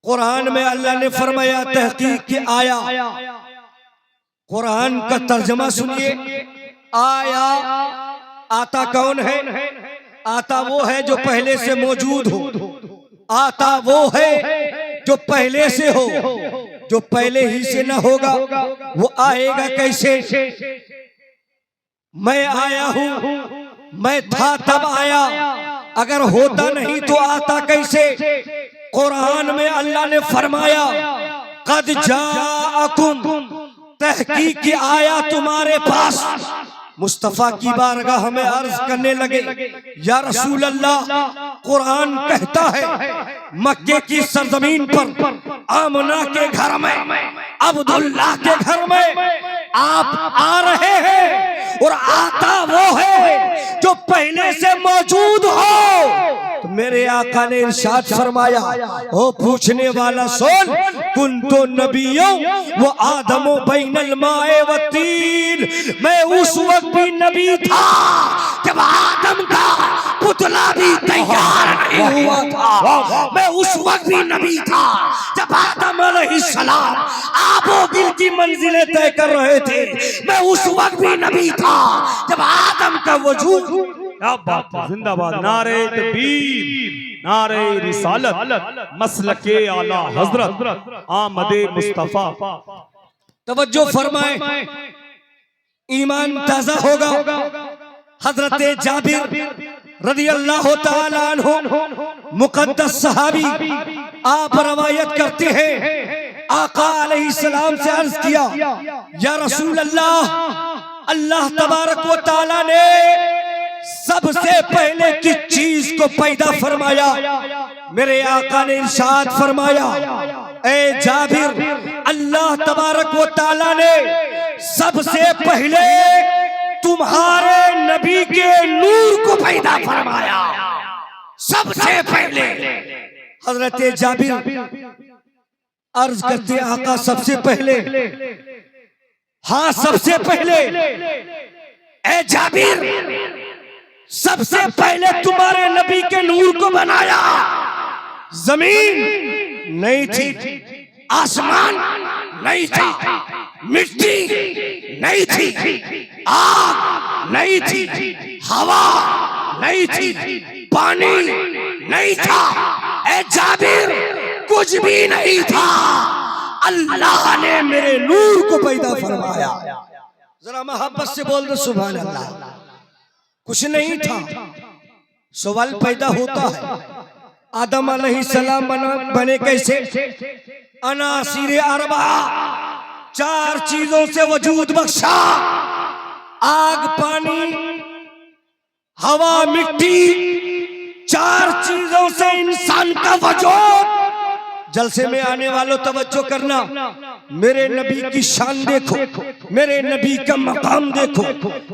कुरान में अल्लाह ने फरमाया तहकीक की आया। कुरान का तर्जमा सुनिए। आया, आता कौन है? आता वो है जो पहले से मौजूद हो। आता वो है जो पहले से हो। जो पहले ही से न होगा वो आएगा कैसे? मैं आया हूं, मैं था तब आया, अगर होता नहीं तो आता कैसे? कुरान में अल्लाह ने फरमाया कद जाअकुम, तहकीक की आया तुम्हारे पास। मुस्तफा की बारगाह में अर्ज करने लगे, या रसूल अल्लाह, कुरान कहता है मक्के की सरजमीन पर आमना के घर में, अब्दुल्लाह के घर में आप आ रहे हैं और आता वो है जो पहले से मौजूद हो। तो मेरे आका ने इरशाद फरमाया, ओ पूछने वाला सुन, कुन तो नबियों वो आदमो बैनल माए व तीन, मैं उस वक्त भी नबी था जब आदम का पुतला भी तैयार नहीं हुआ था। मैं उस वक्त भी नबी था जब आदम अलैहिस्सलाम आबो गिल की मंजिलें तय कर रहे थे। मैं उस वक्त भी नबी था जब आदम का वजूद। जिंदाबाद, नारे तकबीर, नारे रिसालत, मसलके आला हजरत आमदे मुस्तफा। तवज्जो फरमाए, ईमान ताजा होगा। हजरत जाबिर रदी अल्लाह ताला अन्हु मुकद्दस सहाबी, आप रवायत करते हैं आका अलैहिस्सलाम से अर्ज किया, या रसूल अल्लाह, अल्लाह तबारक व तआला ने सबसे पहले किस चीज को पैदा फरमाया? मेरे आका ने इरशाद फरमाया, ए जाबिर, अल्लाह तबारक व तआला ने सबसे पहले तुम्हारे नबी के नूर को पैदा फरमाया। सबसे पहले हजरत जाबिर अर्ज करते, आका सबसे पहले? हाँ सबसे पहले। ए जाबिर, सबसे पहले तुम्हारे नबी के नूर को बनाया। जमीन नहीं थी, आसमान नहीं था, मिट्टी नहीं थी, आग नहीं थी, हवा नहीं थी, पानी नहीं था। ए जाबिर, कुछ भी नहीं था, अल्लाह ने मेरे नूर को पैदा फरमाया। जरा मोहब्बत से बोल दो सुभान अल्लाह। कुछ नहीं था। सवाल पैदा होता है, आदम अलैहिस्सलाम बने कैसे? अनासिर अरबा, चार चीजों से वजूद बख्शा। आग, पानी, हवा, मिट्टी, चार चीजों से इंसान का वजूद। जलसे में आने वालों तवज्जो करना, मेरे नबी की शान देखो, मेरे नबी का मकाम देखो,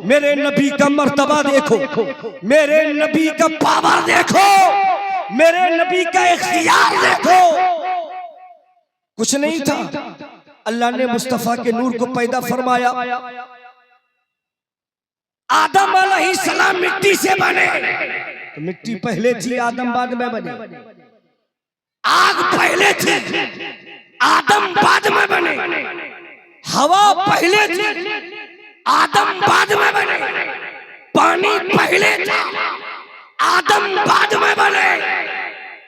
मेरे नबी का मर्तबा देखो, मेरे नबी का पावर देखो, मेरे नबी का इख्तियार देखो। कुछ नहीं था, अल्लाह ने मुस्तफा के नूर को पैदा फरमाया। आदम अलैहिस्सलाम मिट्टी से बने, तो मिट्टी पहले थी, आदम बाद में बने। आग पहले थी, आदम बाद में बने। हवा पहले थी, आदम बाद में बने। पानी पहले था, आदम बाद में बने।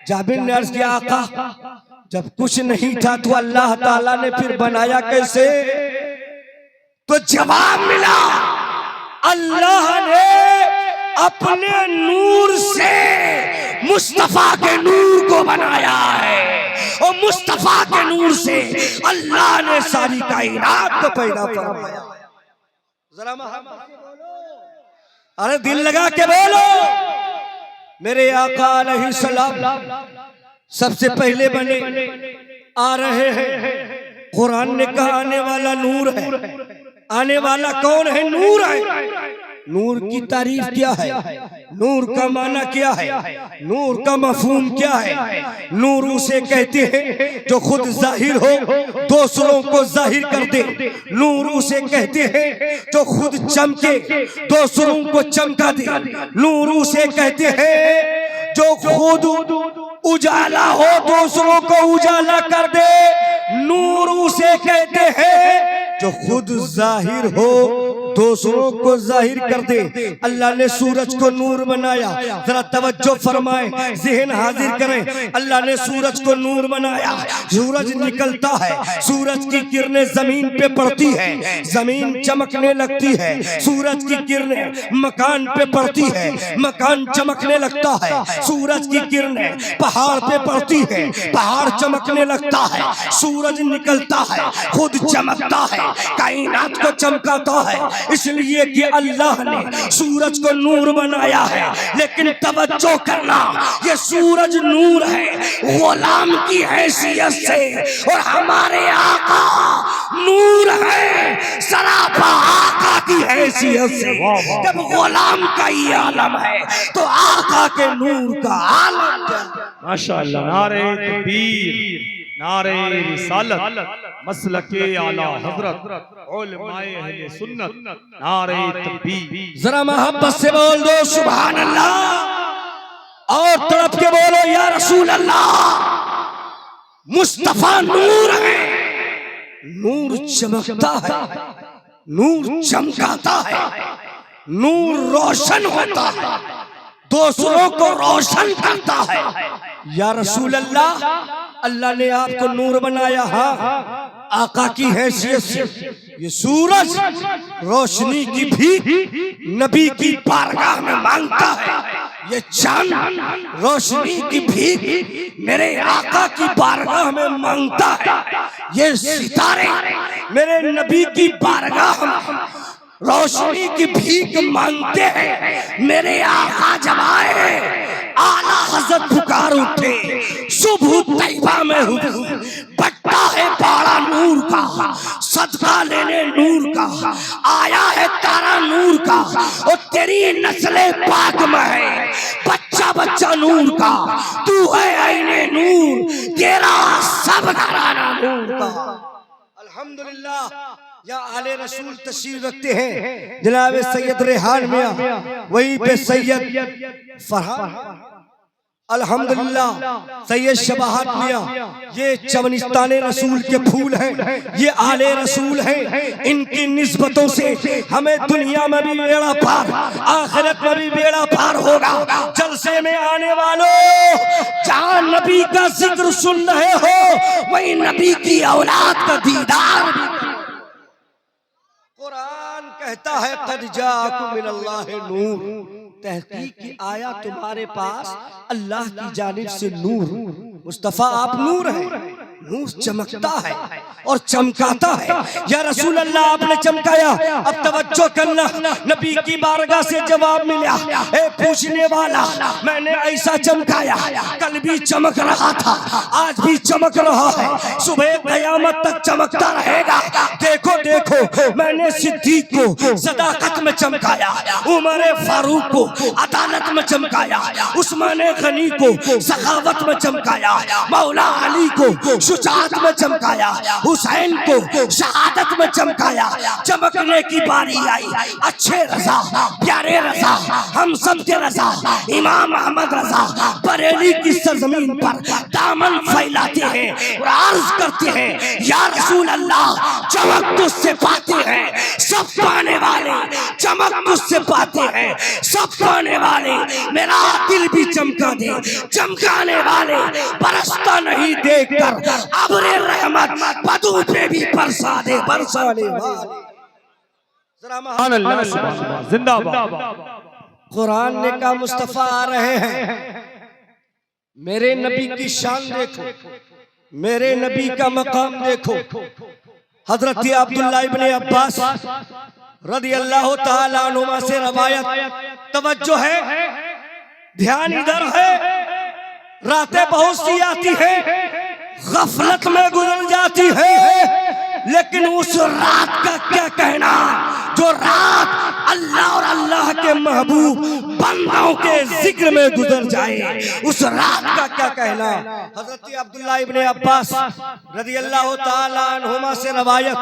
जाबिर ने अर्ज किया, आका जब कुछ नहीं था तो अल्लाह ताला ने फिर बनाया कैसे? तो जवाब मिला, अल्लाह ने अपने नूर से मुस्तफा के नूर को बनाया है, और मुस्तफा के नूर से अल्लाह ने सारी कायनात को पैदा फरमाया। जरा अरे दिल लगा के बोलो, मेरे आका अलैहिस्सलाम सबसे पहले बने, आ रहे हैं। कुरान ने कहा आने वाला नूर है। आने वाला कौन है? नूर है। नूर की तारीफ क्या है? नूर का माना क्या है? नूर का मफहूम क्या है? नूर उसे कहते हैं जो खुद जाहिर हो, दूसरों को जाहिर कर दे। नूर उसे कहते हैं जो खुद चमके, दूसरों को चमका दे। नूर उसे कहते हैं जो खुद उजाला हो दूसरों को उजाला कर दे, नूर उसे कहते हैं जो खुद जाहिर हो दूसरों को जाहिर कर दे। अल्लाह ने सूरज को नूर बनाया, जरा तवज्जो फरमाएं, ज़हन हाजिर करें। अल्लाह ने सूरज को नूर बनाया, सूरज निकलता है, सूरज की किरणें जमीन पे पड़ती है, जमीन चमकने लगती है। सूरज की किरणें मकान पे पड़ती है, मकान चमकने लगता है। सूरज की किरणें पहाड़ पे पड़ती है, पहाड़ चमकने लगता है। सूरज निकलता है, खुद चमकता है, कायनात को चमकाता है, इसलिए कि अल्लाह ने सूरज को नूर बनाया है। लेकिन तवज्जो करना, ये सूरज नूर है गुलाम की हैसियत से, और हमारे आका नूर है सरापा आका की हैसियत से। जब गुलाम का ही आलम है तो आका के नूर का आलम क्या? माशाअल्लाह। नारे तकबीर, नारे रिसालत, मसलके आला हजरत, उलमाए अहले सुन्नत, नारे तकबीर। जरा मोहब्बत से बोल दो सुभान अल्लाह, और तड़प के बोलो या रसूल अल्लाह। मुस्तफा नूर है, नूर चमकता है, नूर चमकाता है, नूर रोशन होता है, दूसरों को रोशन करता है। या रसूल अल्लाह, अल्लाह ने आपको नूर बनाया, हाँ, आका की हैसियत से। ये सूरज रोशनी की भी नबी की बारगाह में मांगता है, ये चांद रोशनी की भी मेरे आका की बारगाह में मांगता है, ये सितारे मेरे नबी की बारगाह में रोशनी की भीख मांगते हैं। मेरे आका जब आए, आला हज़रत पुकार उठे, सुबह तैयबा में बट्टा है बाड़ा नूर का, सदका लेने नूर का, आया है तारा नूर का, और तेरी नस्ले पाक में है बच्चा बच्चा नूर का। तू है आईने नूर, तेरा सब घराना नूर का। अल्हम्दुलिल्लाह। या आले रसूल तशरीफ रखते हैं जनाब सैयद रेहान मियां, वहीं पे सैयद फरहान, अल्हम्दुलिल्लाह सैयद शबाहत मियां। ये चमनिस्ताने रसूल के फूल हैं, ये आले रसूल हैं। इनकी निस्बतों से हमें दुनिया में भी बेड़ा पार, आखिरत में भी बेड़ा पार होगा। जलसे में आने वालों, जहां नबी का जिक्र सुन रहे हो, वही नबी की औलाद का दीदार। कुरान कहता है कद जाकुम मिनल्लाहि नूर, तहकीक की आया तुम्हारे पास अल्लाह की जानिब से नूर। मुस्तफा आप नूर हैं, नूर चमकता है और चमकाता है। या रसूल अल्लाह आपने चमकाया। अब तवज्जो करना, नबी की बारगाह से जवाब मिला, ए पूछने वाला, मैंने ऐसा चमकाया, कल भी चमक रहा था, आज भी चमक रहा है, सुबह कयामत तक चमकता रहेगा। देखो देखो, मैंने सिद्दीक को सदाकत में चमकाया, उमर फारूक को अदालत में चमकाया, उस्मान गनी को सखावत में चमकाया, मौला अली को शुजाअत में चमकाया, हुसैन को शहादत में चमकाया। चमकने की बारी आई अच्छे रजा, प्यारे रजा, हम सब के रजा, इमाम अहमद रजा बरेली की सरजमीन पर दामन फैलाते हैं और अर्ज करते हैं, या रसूल अल्लाह चमक तुझसे पाते हैं सब पाने वाले, चमक तुझसे पाते हैं सब पाने वाले। मेरा दिल भी चमका दे, चमकाने वाले बरसता नहीं देखकर अब्रे रहमत बदू पे भी बरसा दे, बरसाने वाले। जिंदाबाद। कुरान ने कहा मुस्तफा आ रहे हैं, मेरे नबी की शान देखो, मेरे नबी का मकाम देखो। हजरत अब्दुल्लाह इब्ने अब्बास रदी अल्लाह ताला अन्हुमा से रवायत, तवज्जो है, ध्यान इधर है। रातें बहुत सी आती है, गफलत में गुजर जाती है, लेकिन उस रात का क्या कहना जो रात अल्लाह और अल्लाह के महबूब बंदों के जिक्र में गुजर जाए, उस रात का क्या कहना। हजरत अब्दुल्लाह इब्ने अब्बास रज़ी अल्लाह ताला अन्हुमा से रवायत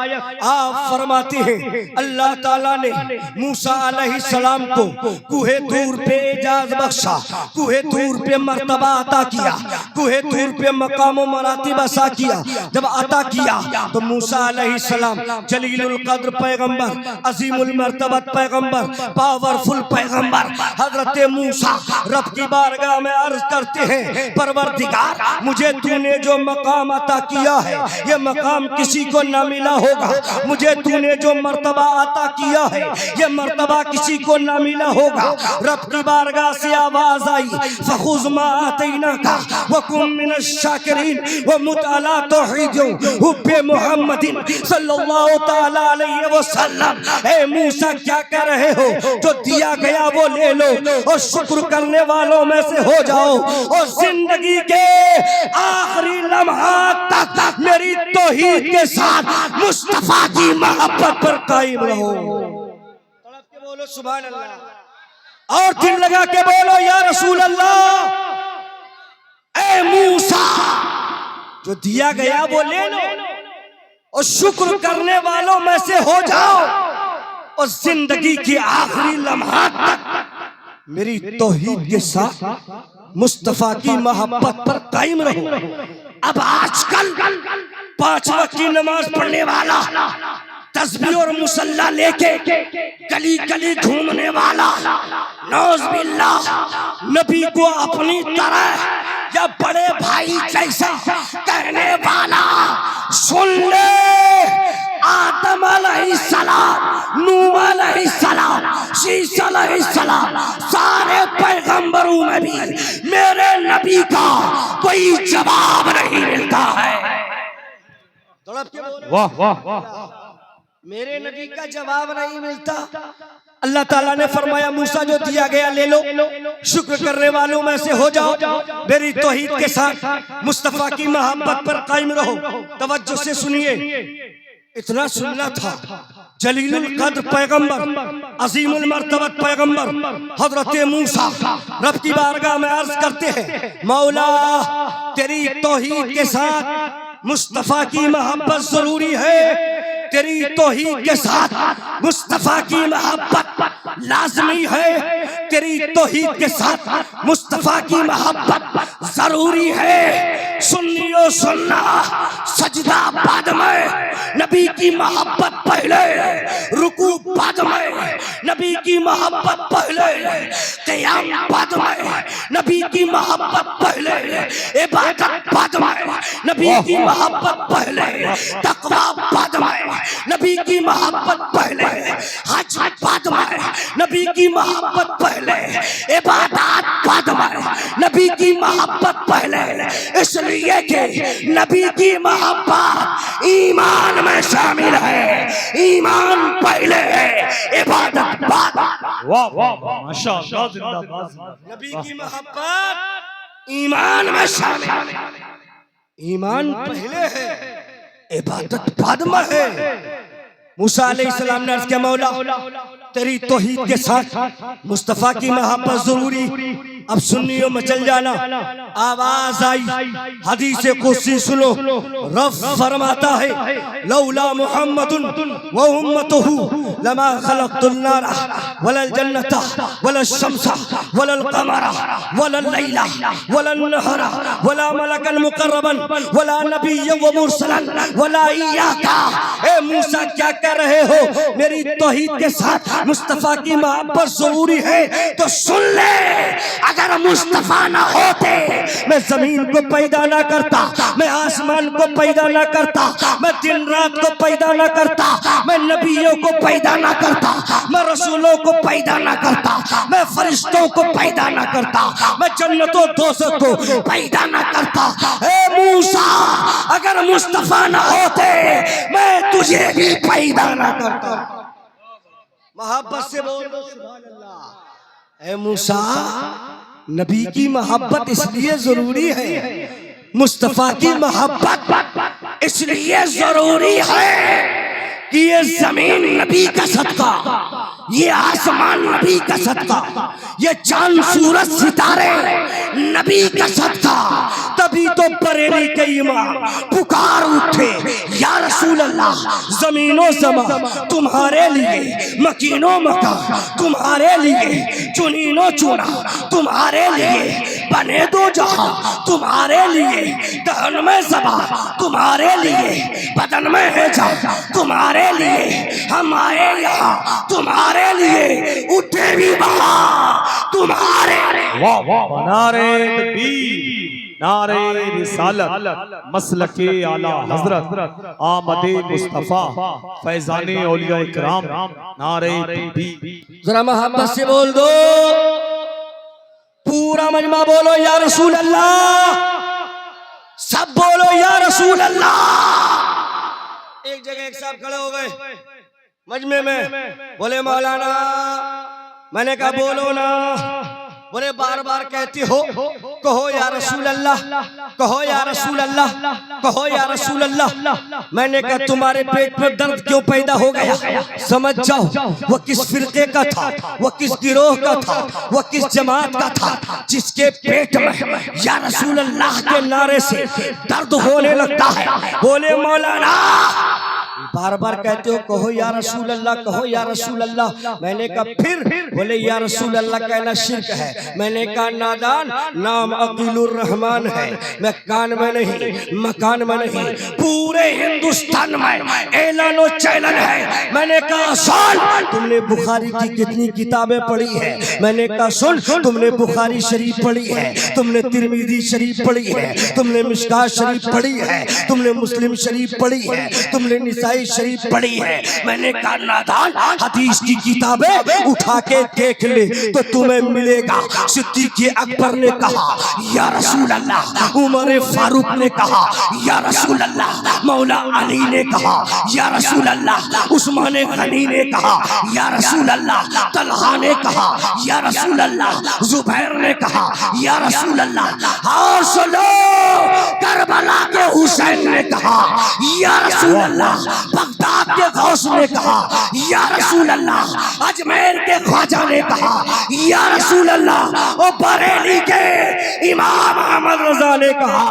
आप फरमाते हैं अल्लाह ताला ने मूसा अलैहिस्सलाम को कुहे तूर पे एजाज बख्शा, कुहे तूर पे मर्तबा अता किया, कुहे तूर पे मकाम व मरातिब अता किया। जब अता किया तो मूसा अलैहिस्सलाम जलीलुल कद्र पैगंबर, अजीमुल मर्तबत पैगंबर, पावरफुल पैगंबर हजरत मूसा रब की बारगाह में अर्ज करते हैं परवरदिगार मुझे तूने जो मकाम अता किया है ये मकाम किसी को न मिला होगा, मुझे तूने जो मर्तबा अता किया है ये मर्तबा किसी को न मिला होगा। रब की बारगाह से आवाज आई फखुज़ मा आतैनाका व कुन मिनश शाकिरीन व मुतअला तौहीद हुब्बे मुहम्मदिन सल्लल्लाहु तआला अलैहि वसल्लम। ए मूसा क्या कर रहे हो, जो दिया गया वो ले लो और शुक्र करने वालों में से हो जाओ और जिंदगी के आखिरी लम्हात तक मेरी तौहीद के साथ मुस्तफा की मोहब्बत पर कायम रहो। तड़प के बोलो सुभान अल्लाह और दिल लगा के बोलो या रसूल अल्लाह। ए मूसा जो दिया गया वो ले लो और शुक्र करने वालों में से हो जाओ और जिंदगी की आखिरी लम्हात तक मेरी तौहीद के साथ मुस्तफा की मोहब्बत पर कायम रहो। अब आजकल 5 वक्त की नमाज पढ़ने वाला, तस्बीह और मुसल्ला लेके गली गली घूमने वाला, नौज बिल्लाह नबी को अपनी तरह या बड़े भाई जैसा कहने वाला, सुन ले आदम अलैहिस्सलाम, नूह अलैहिस्सलाम, शीश अलैहिस्सलाम, सारे पैगंबरों में भी मेरे नबी का कोई जवाब नहीं मिलता है। वाह वाह वाह, मेरे नबी का जवाब नहीं मिलता। अल्लाह ताला ने फरमाया मूसा जो दिया गया ले लो, शुक्र करने वालों में से हो जाओ, मेरी तौहीद के साथ मुस्तफा की मोहब्बत पर कायम रहो। तवज्जो से सुनिए, इतना सुनना था जलीलुल कद्र पैगंबर, अजीमुल मर्तबत पैगंबर हजरत मूसा रब की बारगाह में अर्ज करते हैं मौला तेरी तौहीद के साथ मुस्तफा की मोहब्बत जरूरी है, तेरी तौहीद के साथ मुस्तफा की मोहब्बत लाजमी है, तेरी तौहीद के साथ मुस्तफा की मोहब्बत जरूरी है। सुन्नियो सुन्ना सजदा बाद में, नबी की मोहब्बत पहले, रुकू बाद में, नबी की मोहब्बत पहले, क़याम बाद में, नबी की मोहब्बत पहले, इबादत बाद में, नबी की मोहब्बत पहले, तकवा बाद में, नबी की मोहब्बत पहले, हज बाद में, नबी की मोहब्बत पहले, इबादत बाद में, नबी की मोहब्बत पहले, इसलिए कि नबी की मोहब्बत ईमान में शामिल है, ईमान पहले है, इबादत बाद। वाह वाह माशाअल्लाह, जिंदाबाद। नबी की मोहब्बत ईमान में शामिल है, ईमान पहले है, इबादत बाद में है। मूसा अलैहिस्सलाम ने अर्ज किया मौला तेरी तौहीद के साथ मुस्तफा की मोहब्बत जरूरी। अब सुन्नियों में चल जाना, आवाज आई हदीस कुदसी सुनो, रब फरमाता है लौला मुहम्मदुन व उम्मतुहु लमा खलक़तुन नारा वलल जन्नता वलल शम्सा वलल कमरा वलल लैला वलल नहरा वला मलकन मुकर्रबन वला नबिय्यन व मुरसलन वला इय्याका। ए मूसा क्या कर रहे हो, मेरी तौहीद के साथ मुस्तफा की मोहब्बत जरूरी है तो सुन ले, अगर मुस्तफा ना होते मैं जमीन को पैदा ना करता, मैं आसमान को पैदा ना करता, मैं दिन रात को पैदा ना करता, मैं नबियों को पैदा ना करता, मैं रसूलों को पैदा ना करता, मैं फरिश्तों को पैदा ना करता, मैं जन्नतों दोज़ख को पैदा ना करता। ए मूसा अगर मुस्तफा ना होते मैं तुझे भी पैदा ना करता। मोहब्बत से बोल दो सुभान अल्लाह। ए मूसा नबी की मोहब्बत इसलिए जरूरी है, मुस्तफा की मोहब्बत इसलिए जरूरी है कि ये जमीन नबी का सदका, ये आसमान नबी का सदका, ये चांद सूरज सितारे नबी का सदका। तभी तो बरेली के इमाम पुकार उठे, या रसूल अल्लाह, जमीनों समा तुम्हारे लिए, मकीनों मका तुम्हारे लिए, चुनीनो चुना तुम्हारे लिए, बने दो जहां तुम्हारे लिए, दहन में सबा तुम्हारे लिए, बदन में है जा तुम्हारे लिए, हम आए यहाँ तुम्हारे लिए, उठे भी बहा तुम्हारे लिए। वाह वाह। नारे तकबीर, नारे रिसालत, मसलके आला हजरत, आमदे मुस्तफा, फैजाने औलिया इकराम, नारे तकबीर। जरा मोहब्बत से बोल दो, पूरा मजमा बोलो या रसूल अल्लाह, सब बोलो या रसूल अल्लाह। एक जगह एक साहब खड़े हो गए मजमे में, बोले मौलाना, मैंने कहा बोलो ना, बोले बार बार कहते हो, कहो या रसूल अल्लाह, कहो या रसूल अल्लाह, कहो या रसूल अल्लाह। मैंने कहा तुम्हारे पेट में दर्द क्यों पैदा हो गया, समझ जाओ वो किस फिरके का था, वो किस गिरोह का था, वो किस जमात का था, जिसके पेट में या रसूल अल्लाह के नारे से दर्द होने लगता है। बोले मौलाना, बार बार कहते हो कहो या रसूल अल्लाह, कहो या रसूल अल्लाह। मैंने कहा फिर, बोले या रसूल अल्लाह कहना शिर्क है। मैंने कहा नादान, नाम अकीलुर रहमान है, मैं कान में नहीं मकान में नहीं, पूरे हिंदुस्तान में ऐलानो चैलन है। मैंने कहा सुन, तुमने बुखारी की कितनी किताबें पढ़ी है। मैंने कहा सुन, तुमने बुखारी शरीफ पढ़ी है, तुमने तिरमिजी शरीफ पढ़ी है, तुमने मिशकात शरीफ पढ़ी है, तुमने मुस्लिम शरीफ पढ़ी है, तुमने निसाई शरीफ पढ़ी है। मैंने कहा नादान, हदीस की किताबें उठा के देख ले तो तुम्हें मिलेगा। सिद्दीक़ अकबर ने कहा या रसूल अल्लाह, उमर फारूक ने कहा या रसूल अल्लाह, मौला अली ने कहा या रसूल अल्लाह, उस्मान गनी ने कहा या रसूल अल्लाह, तलहा ने कहा या रसूल अल्लाह, जुबैर ने कहा या रसूल अल्लाह, और सुनो करबला के हुसैन ने कहा या रसूल अल्लाह, बगदाद के गौस ने कहा या रसूल अल्लाह, अजमेर के ख्वाजा ने कहा या रसूल अल्लाह, और बरेली के इमाम अहमद रजा ने कहा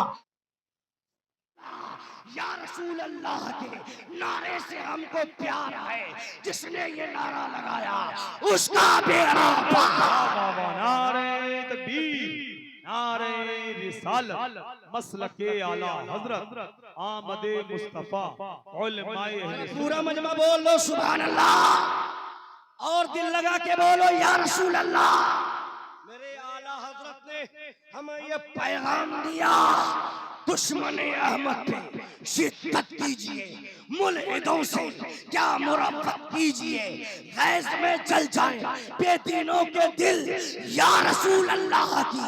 या रसूल अल्लाह के नारे से हमको प्यार है। जिसने ये नारा लगाया उसका बेड़ा पार। नारे तकबीर, नारे रिसालत, मसलके आला हजरत, आमदे मुस्तफा, उलमाए अहले सुन्नत। पूरा मजमा बोल लो सुभान अल्लाह, और दिल लगा के बोलो या रसूल अल्लाह। मेरे आला हजरत ने हमें ये पैगाम दिया, दुश्मन अहमद पे शिद्दत कीजिए, मुल्हिदों से क्या मुरब्बत कीजिए, गैस में जल जाए बेदीनों के दिल, या रसूल अल्लाह की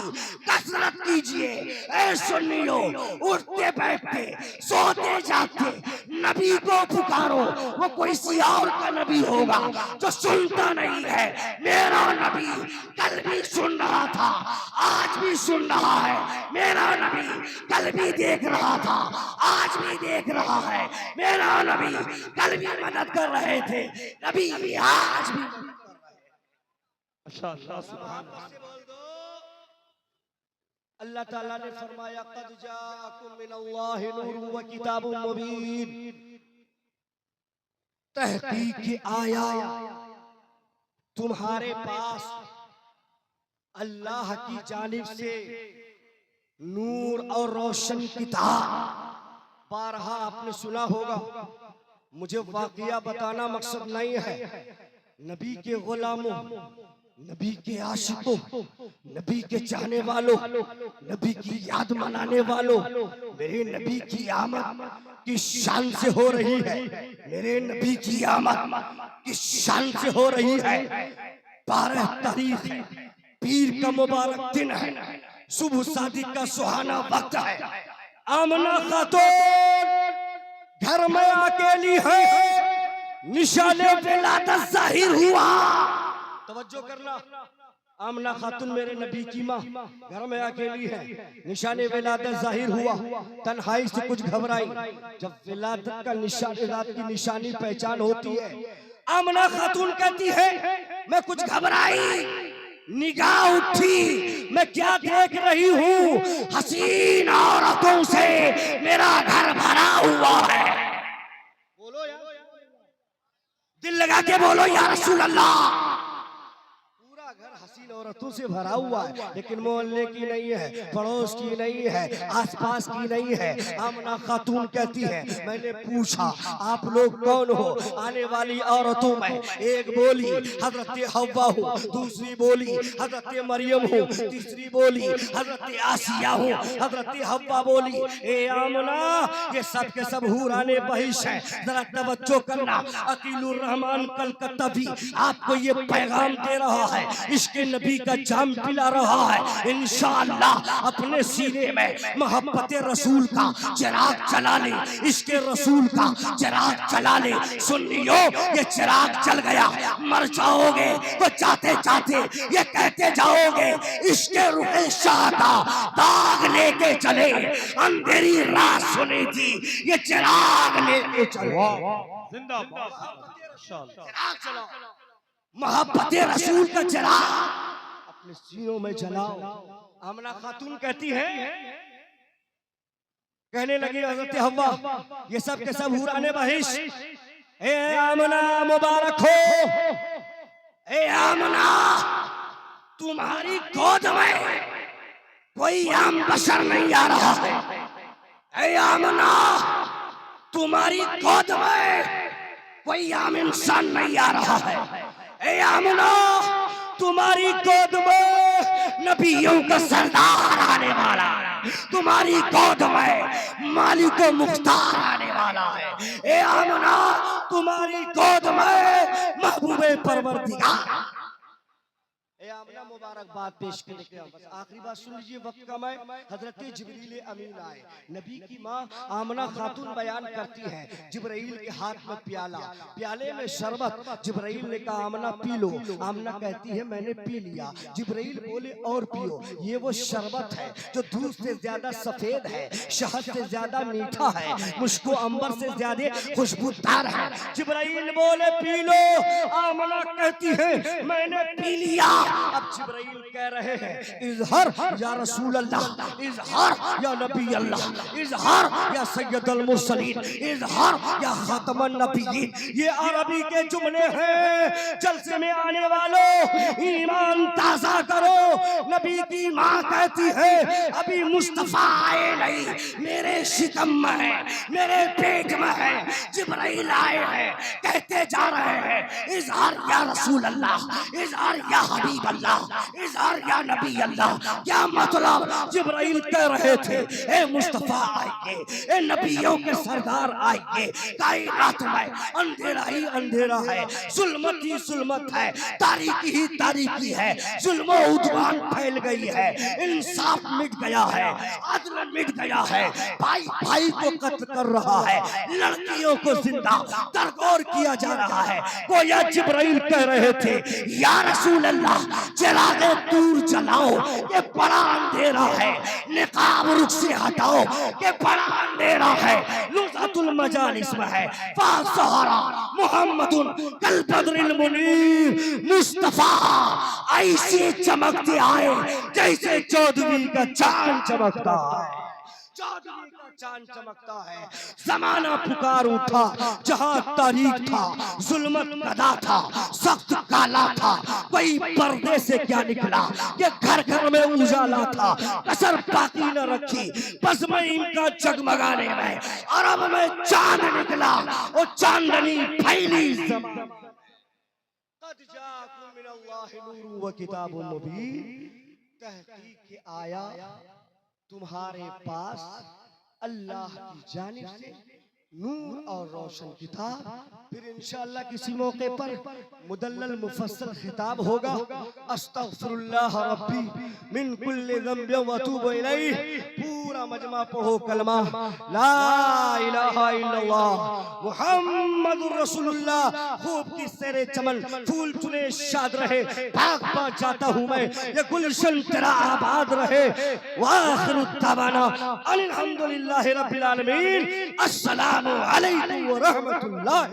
कसरत कीजिए। ऐ सुन्नियों, उठते बैठते सोते जागते नबी को पुकारो, वो कोई सी और का नबी होगा जो सुनता नहीं है। मेरा नबी कल भी सुन रहा था, आज भी सुन रहा है। मेरा नबी कल भी देख रहा था, आज भी देख रहा है। मेरा नबी कल भी मदद कर रहे थे, नबी भी आज भी मदद कर रहे हैं। माशाअल्लाह, सुभान अल्लाह ताला ने फरमाया क़द जाअकुम मिनल्लाहि नूरुन व किताबुन मुबीन, तहकीक आया तुम्हारे पास अल्लाह की जानिब से नूर और रोशन किताब। बारहा आपने सुना होगा, मुझे वाक़िया बताना मकसद नहीं है। नबी के गुलामों, नबी के आशिकों, नबी के चाहने वालों, नबी की याद मनाने वालों, मेरे नबी की आमद की शान से हो रही है। मेरे नबी की आमद की शान से हो रही है। 12 तारीख पीर का मुबारक दिन है, सुबह शादी का सुहाना वक्त है। आमना खातून घर में अकेली है, निशाने विलादत जाहिर हुआ। तवज्जो करना, आमना खातून मेरे नबी की माँ घर में अकेली है, निशाने विलादत जाहिर हुआ, तन्हाई से कुछ घबराई। जब विलादत का विलादत की निशानी पहचान होती है, आमना खातून कहती है मैं कुछ घबराई, निगाह उठी, मैं क्या देख रही हूँ, हसीन औरतों से मेरा घर भरा हुआ है। बोलो यार, दिल लगा के बोलो या रसूल अल्लाह। पूरा घर हसीन औरतों से भरा हुआ है, लेकिन मोहल्ले की नहीं है, पड़ोस की नहीं है, आसपास की नहीं है। आमना खातून कहती है मैंने पूछा आप लोग कौन हो? आने वाली औरतों में एक बोली हजरत हव्वा हूँ, दूसरी बोली हजरत मरियम हूँ, तीसरी बोली हजरत आसिया हूँ। हजरत हव्वा बोली ए आमना ये सब के सब हूराने बहिश है, जरा तवज्जो करना। अकीलुर रहमान कलकत्ता भी आपको ये पैगाम दे रहा है, इसके नबी का जाम पिला रहा है। इंशाअल्लाह अपने सीने में मोहब्बत रसूल का चिराग जला ले, इसके रसूल का चिराग जला ले। सुन लियो ये चिराग जल गया, मर जाओगे तो जाते जाते ये कहते जाओगे इसके रुखे शाह का दाग लेके चले, अंधेरी रात सुनी थी ये चिराग लेके चले। जिंदाबाद माशाअल्लाह। चिराग जलाओ, मोहब्बत रसूल का चिराग अपने सीनों में जलाओ। आमना खातून कहती है, कहने लगी हजरत हव्वा ये सब के सब हुराने बहिश, ए आमना मुबारक हो, ए आमना तुम्हारी गोद में कोई आम बशर नहीं आ रहा है। ए आमना तुम्हारी गोद में कोई आम इंसान नहीं आ रहा है। ए आमना तुम्हारी गोद में नबियों का सरदार आने वाला है, तुम्हारी गोद में मालिक मुख्तार आने वाला है। ए आमना तुम्हारी गोद में महबूबे परवरदिगार। ए आमना मुबारकबाद पेश करने के बस आखिरी बात सुन लीजिए, वक्त कम है। हजरत जिब्रील अमीन आए, नबी की माँ आमना खातून बयान करती है जिब्राइल के हाथ में प्याला, प्याले में शरबत। जिब्राइल ने कहा आमना पी लो, आमना कहती है मैंने पी लिया। जिब्राइल बोले और पियो, ये वो शरबत है जो दूध से ज्यादा सफेद है, शहद से ज्यादा मीठा है, मुश्को अंबर से ज्यादा खुशबूदार है। जिब्राइल बोले पी लो, आमना कहती है मैंने पी लिया। अब जिब्राइल कह रहे हैं इज़हर या रसूल अल्लाह, इज़हर या नबी अल्लाह, इज़हर या सैयदुल मुरसलीन, इज़हर या खातमुन नबिय्यीन। ये अरबी के जुमले हैं। जलसे में आने वालों ईमान ताज़ा करो। नबी की माँ कहती है अभी मुस्तफा आए नहीं, मेरे शिकम में है, मेरे पेट में है। जिब्राइल आए हैं, कहते जा रहे हैं इज़हर या रसूल अल्लाह, इज़हर या हबीब अल्लाह, इज़हर या नबी अल्लाह। क्या मतलब? जिब्राइल कह रहे थे ए मुस्तफा आएंगे, ए नबियों के सरदार आएंगे। कायनात में अंधेरा ही अंधेरा है, जुल्मत ही जुल्मत है, तारीकी ही तारीकी है, जुल्म उद्वान फैल गई है, इंसाफ मिट गया है, अदल मिट गया है, भाई भाई को कत्ल कर रहा है, लड़कियों को जिंदा दरगोर किया जा रहा है। गोया जिब्राइल कह रहे थे या रसूल अल्लाह चिरागे दूर जलाओ, ये बड़ा अंधेरा है, निकाब रुख से हटाओ, ये बड़ा अंधेरा है। लुज़अतुल मजालिस में है फ़ाज़हरा मुहम्मदुन कल बद्रिल मुनीर, मुस्तफा ऐसे चमकते आए जैसे चौदहवीं का चांद चमकता है। चौदहवीं का चांद चमकता है। जमाना पुकार उठा, जहां तारीख था, जुल्मत गदा था, सख्त काला था, कोई पर्दे से क्या निकला, ये घर घर में उजाला था, कसर बाकी न रखी, बस में इनका जगमगाने में अरब में चांद निकला, वो चांदनी फैली ज़माना। क़द जाअकुम मिनल्लाहि नूरुन व किताबुन मुबीन, तहकीक आया तुम्हारे पास अल्लाह की जानिब से नूर और रोशन किताब। फिर इंशाअल्लाह किसी मौके पर मुदल्लल मुफस्सल खिताब होगा। अस्तगफिरुल्लाह रब्बी मिन कुल्लि ज़ंबिन व अतूबु इलैह। पूरा मजमा पढ़ो कलमा ला इलाहा इल्लल्लाह मुहम्मदुर रसूलुल्लाह। खूब की सेरे चमन, फूल चुने शाद रहे, भाग पा जाता हूँ मैं, ये गुलशन तेरा आबाद रहे। वाखिरु दावाना अल्हम्दुलिल्लाहि रब्बिल आलमीन। अस्सलामु अलैकुम व रहमतुल्लाह।